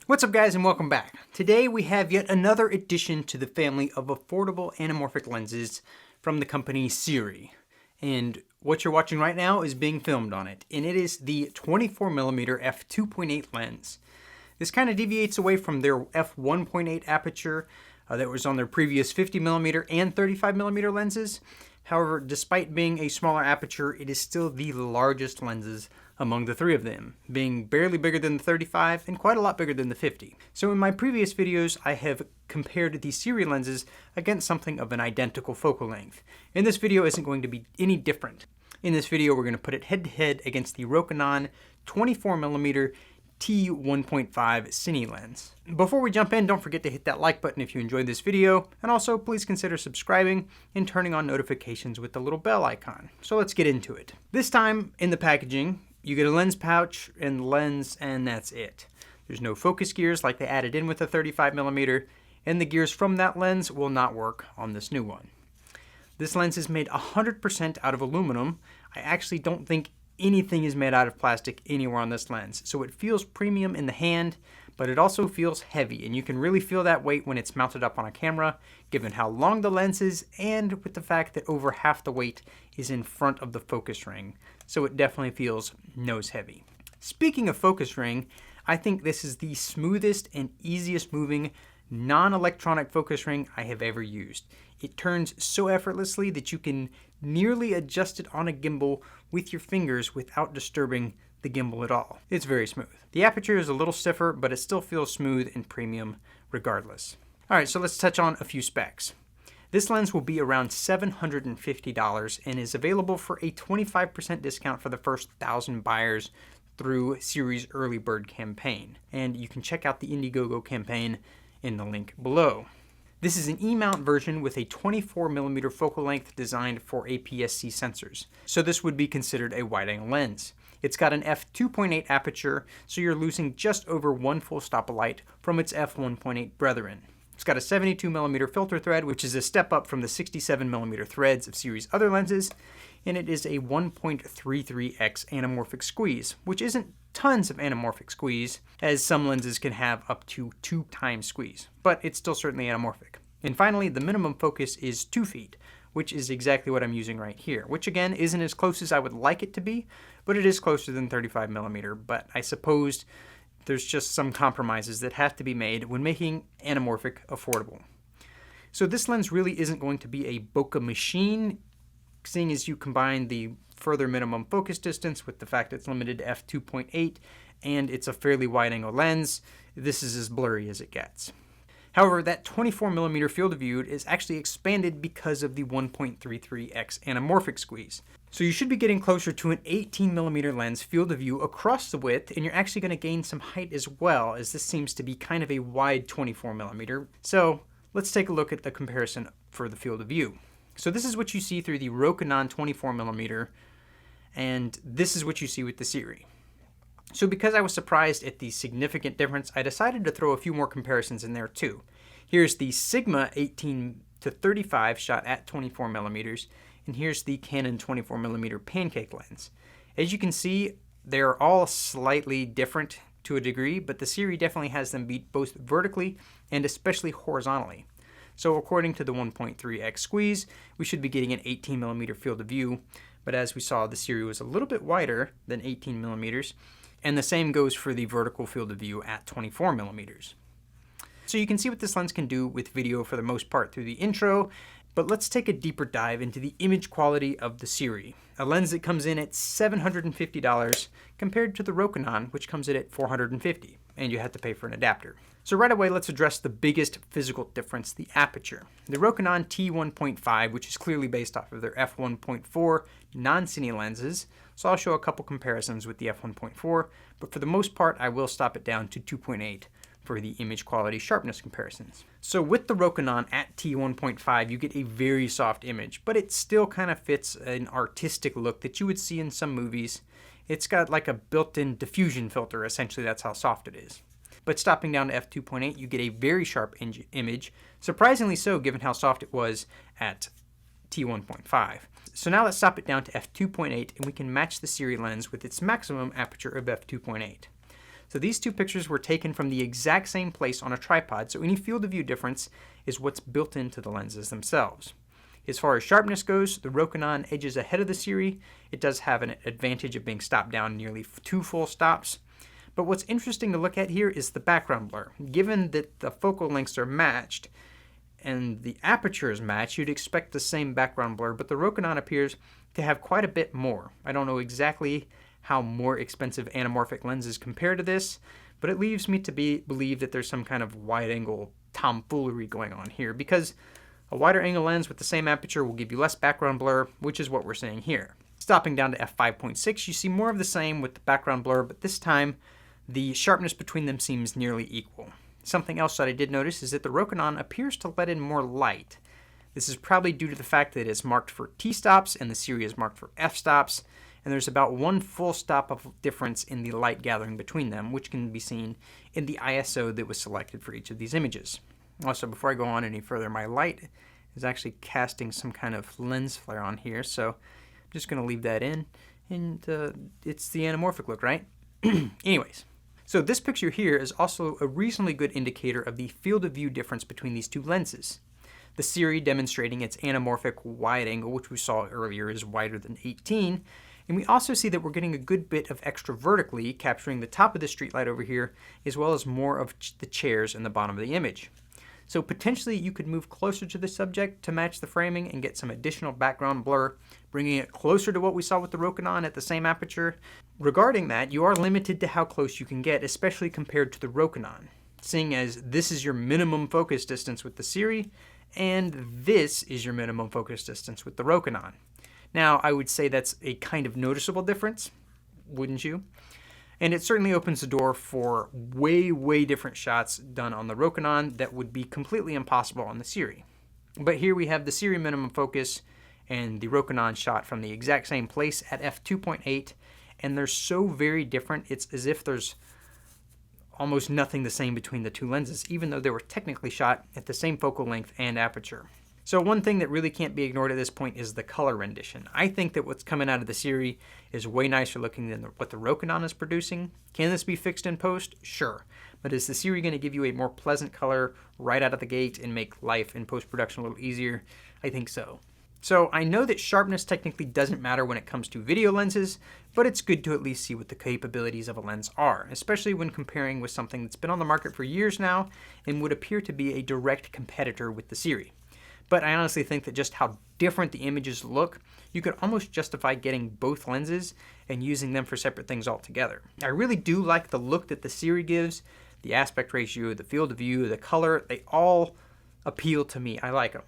What's up guys and welcome back. Today we have yet another addition to the family of affordable anamorphic lenses from the company Sirui. And what you're watching right now is being filmed on it, and it is the 24mm f2.8 lens. This kind of deviates away from their f1.8 aperture that was on their previous 50mm and 35mm lenses. However, despite being a smaller aperture, it is still the largest lenses among the three of them, being barely bigger than the 35 and quite a lot bigger than the 50. So in my previous videos, I have compared the Sirui lenses against something of an identical focal length. And this video isn't going to be any different. In this video, we're going to put it head to head against the Rokinon 24mm T1.5 Cine lens. Before we jump in, don't forget to hit that like button if you enjoyed this video, and also please consider subscribing and turning on notifications with the little bell icon. So let's get into it. This time in the packaging, you get a lens pouch and lens, and that's it. There's no focus gears like they added in with the 35mm, and the gears from that lens will not work on this new one. This lens is made 100% out of aluminum. I actually don't think anything is made out of plastic anywhere on this lens, so it feels premium in the hand, but it also feels heavy, and you can really feel that weight when it's mounted up on a camera, given how long the lens is, and with the fact that over half the weight is in front of the focus ring, so it definitely feels nose heavy. Speaking of focus ring, I think this is the smoothest and easiest moving non-electronic focus ring I have ever used. It turns so effortlessly that you can nearly adjust it on a gimbal with your fingers without disturbing the gimbal at all. It's very smooth. The aperture is a little stiffer, but it still feels smooth and premium regardless. Alright, so let's touch on a few specs. This lens will be around $750 and is available for a 25% discount for the first 1,000 buyers through Sirui's early bird campaign. And you can check out the Indiegogo campaign in the link below. This is an E-mount version with a 24mm focal length designed for APS-C sensors, so this would be considered a wide-angle lens. It's got an f2.8 aperture, so you're losing just over one full stop of light from its f1.8 brethren. It's got a 72mm filter thread, which is a step up from the 67mm threads of Sirui's other lenses, and it is a 1.33x anamorphic squeeze, which isn't tons of anamorphic squeeze, as some lenses can have up to 2 times squeeze, but it's still certainly anamorphic. And finally, the minimum focus is 2 feet, which is exactly what I'm using right here, which again isn't as close as I would like it to be, but it is closer than 35mm. But I suppose there's just some compromises that have to be made when making anamorphic affordable. So this lens really isn't going to be a bokeh machine, seeing as you combine the further minimum focus distance with the fact it's limited to f2.8 and it's a fairly wide angle lens. This is as blurry as it gets. However, that 24mm field of view is actually expanded because of the 1.33x anamorphic squeeze. So you should be getting closer to an 18mm lens field of view across the width, and you're actually going to gain some height as well, as this seems to be kind of a wide 24mm. So let's take a look at the comparison for the field of view. So this is what you see through the Rokinon 24mm, and this is what you see with the Sirui. So because I was surprised at the significant difference, I decided to throw a few more comparisons in there too. Here's the Sigma 18-35 shot at 24mm, and here's the Canon 24mm pancake lens. As you can see, they're all slightly different to a degree, but the Sirui definitely has them beat both vertically and especially horizontally. So according to the 1.3x squeeze, we should be getting an 18mm field of view, but as we saw, the Sirui was a little bit wider than 18mm, and the same goes for the vertical field of view at 24mm. So you can see what this lens can do with video for the most part through the intro, but let's take a deeper dive into the image quality of the Sirui, a lens that comes in at $750 compared to the Rokinon, which comes in at $450, and you have to pay for an adapter. So right away, let's address the biggest physical difference, the aperture. The Rokinon T1.5, which is clearly based off of their f1.4 non-Cine lenses, so I'll show a couple comparisons with the f1.4, but for the most part, I will stop it down to 2.8 for the image quality sharpness comparisons. So with the Rokinon at T1.5, you get a very soft image, but it still kind of fits an artistic look that you would see in some movies. It's got like a built-in diffusion filter, essentially that's how soft it is. But stopping down to f2.8, you get a very sharp image, surprisingly so given how soft it was at T1.5. So now let's stop it down to f2.8 and we can match the Sirui lens with its maximum aperture of f2.8. So these two pictures were taken from the exact same place on a tripod, so any field of view difference is what's built into the lenses themselves. As far as sharpness goes, the Rokinon edges ahead of the Sirui. It does have an advantage of being stopped down nearly 2 full stops. But what's interesting to look at here is the background blur. Given that the focal lengths are matched and the aperture is matched, you'd expect the same background blur, but the Rokinon appears to have quite a bit more. I don't know exactly how more expensive anamorphic lenses compare to this, but it leaves me to believe that there's some kind of wide-angle tomfoolery going on here, because a wider angle lens with the same aperture will give you less background blur, which is what we're seeing here. Stopping down to f5.6, you see more of the same with the background blur, but this time the sharpness between them seems nearly equal. Something else that I did notice is that the Rokinon appears to let in more light. This is probably due to the fact that it's marked for T stops and the Sirui is marked for F stops, and there's about 1 full stop of difference in the light gathering between them, which can be seen in the ISO that was selected for each of these images. Also, before I go on any further, my light is actually casting some kind of lens flare on here, so I'm just going to leave that in, and it's the anamorphic look, right? Anyways, so this picture here is also a reasonably good indicator of the field of view difference between these two lenses. The Sirui demonstrating its anamorphic wide angle, which we saw earlier, is wider than 18, and we also see that we're getting a good bit of extra vertically, capturing the top of the streetlight over here, as well as more of the chairs in the bottom of the image. So potentially you could move closer to the subject to match the framing and get some additional background blur, bringing it closer to what we saw with the Rokinon at the same aperture. Regarding that, you are limited to how close you can get, especially compared to the Rokinon, seeing as this is your minimum focus distance with the Sirui, and this is your minimum focus distance with the Rokinon. Now, I would say that's a kind of noticeable difference, wouldn't you? And it certainly opens the door for way, way different shots done on the Rokinon that would be completely impossible on the Sirui. But here we have the Sirui minimum focus and the Rokinon shot from the exact same place at f2.8, and they're so very different, it's as if there's almost nothing the same between the two lenses, even though they were technically shot at the same focal length and aperture. So one thing that really can't be ignored at this point is the color rendition. I think that what's coming out of the Sirui is way nicer looking than what the Rokinon is producing. Can this be fixed in post? Sure. but is the Sirui going to give you a more pleasant color right out of the gate and make life in post-production a little easier? I think so. So I know that sharpness technically doesn't matter when it comes to video lenses, but it's good to at least see what the capabilities of a lens are, especially when comparing with something that's been on the market for years now and would appear to be a direct competitor with the Sirui. But I honestly think that just how different the images look, you could almost justify getting both lenses and using them for separate things altogether. I really do like the look that the Sirui gives, the aspect ratio, the field of view, the color, they all appeal to me. I like them.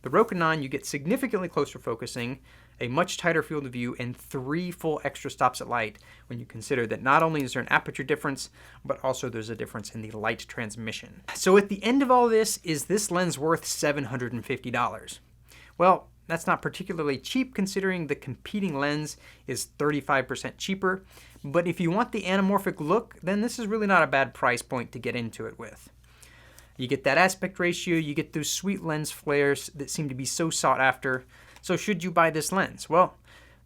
The Rokinon, you get significantly closer focusing, a much tighter field of view, and 3 full extra stops at light when you consider that not only is there an aperture difference, but also there's a difference in the light transmission. So at the end of all this, is this lens worth $750? Well, that's not particularly cheap considering the competing lens is 35% cheaper, but if you want the anamorphic look, then this is really not a bad price point to get into it with. You get that aspect ratio, you get those sweet lens flares that seem to be so sought after. So should you buy this lens? Well,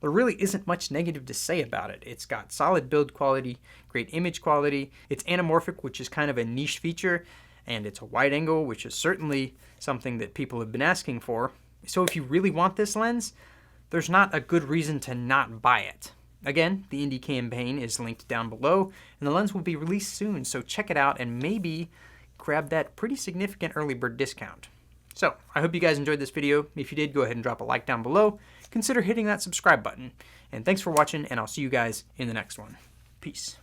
there really isn't much negative to say about it. It's got solid build quality, great image quality, it's anamorphic, which is kind of a niche feature, and it's a wide angle, which is certainly something that people have been asking for. So if you really want this lens, there's not a good reason to not buy it. Again, the indie campaign is linked down below, and the lens will be released soon, so check it out and maybe grab that pretty significant early bird discount. So, I hope you guys enjoyed this video. If you did, go ahead and drop a like down below. Consider hitting that subscribe button. And thanks for watching, and I'll see you guys in the next one. Peace.